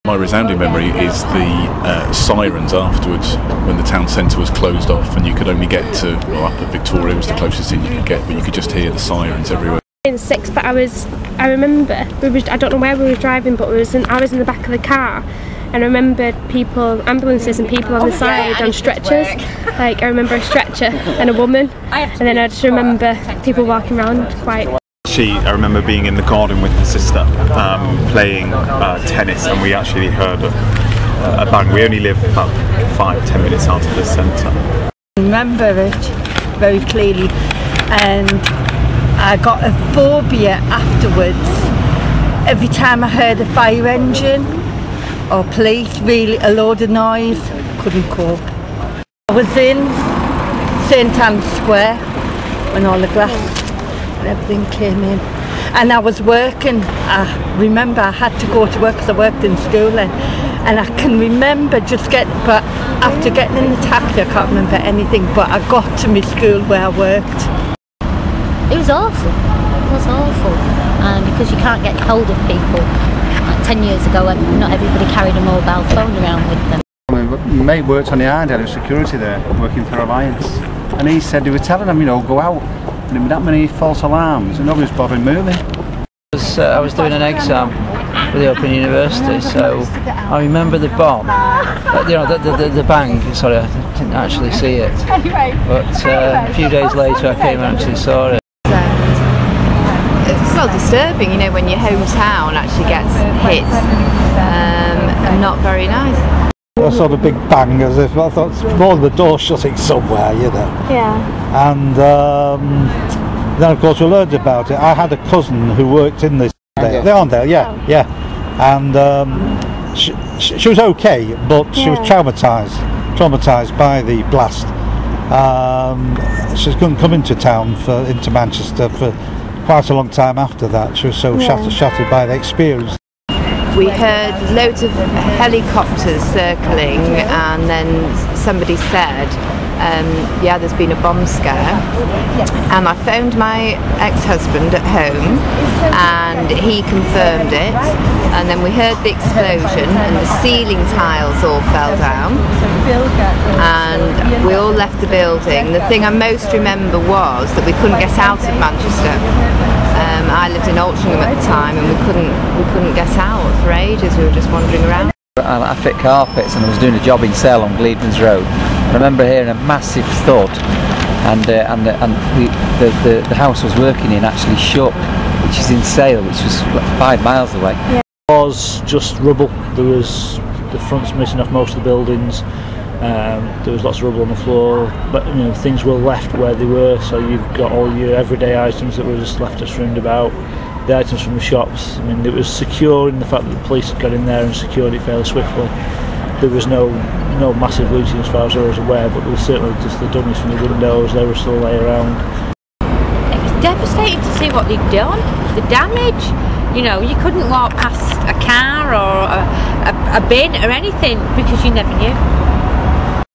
My resounding memory is the sirens afterwards when the town centre was closed off and you could only get to, well, up at Victoria was the closest thing you could get, but you could just hear the sirens everywhere. In 6, but I remember, I don't know where we were driving, but I was in the back of the car, and I remember ambulances and people on the side on stretchers. Like, I remember a stretcher and a woman, and then I just remember people walking around quite. I remember being in the garden with my sister playing tennis, and we actually heard a bang. We only live about 5-10 minutes out of the centre. I remember it very clearly, and I got a phobia afterwards. Every time I heard a fire engine or police, really a load of noise, couldn't cope. I was in St Anne's Square when all the glass and everything came in, and I was working. I remember I had to go to work because I worked in school then, and I can remember but after getting in the taxi I can't remember anything, but I got to my school where I worked. It was awful, because you can't get hold of people. Like 10 years ago, not everybody carried a mobile phone around with them. My mate worked on the Iredale in security there, working for Alliance, and he said they were telling him, go out. And there were that many false alarms and nobody was bothering moving. I was doing an exam for the Open University, so I remember the bomb, the bang. Sorry, I didn't actually see it, but a few days later I came and actually saw it. It's well disturbing, when your hometown actually gets hit, and not very nice. I saw the big bang as if I thought it's more than the door shutting somewhere, Yeah. And then of course we learned about it. I had a cousin who worked in this. They're on there, yeah. And she was okay, but she was traumatised by the blast. She couldn't come into town into Manchester for quite a long time after that. She was so shattered by the experience. We heard loads of helicopters circling, and then somebody said, there's been a bomb scare, and I phoned my ex-husband at home and he confirmed it, and then we heard the explosion and the ceiling tiles all fell down and we all left the building. The thing I most remember was that we couldn't get out of Manchester. I lived in Altrincham at the time, and we couldn't get out for ages. We were just wandering around. I fit carpets, and I was doing a job in Sale on Gleedman's Road. I remember hearing a massive thud, and the house I was working in actually shook, which is in Sale, which was 5 miles away. Yeah. It was just rubble. There was the fronts missing off most of the buildings. There was lots of rubble on the floor, but things were left where they were, so you've got all your everyday items that were just left strewn about. The items from the shops, it was secure in the fact that the police got in there and secured it fairly swiftly. There was no massive looting as far as I was aware, but there was certainly just the dummies from the windows. They were still laying around. It was devastating to see what they'd done, the damage. You couldn't walk past a car or a bin or anything because you never knew.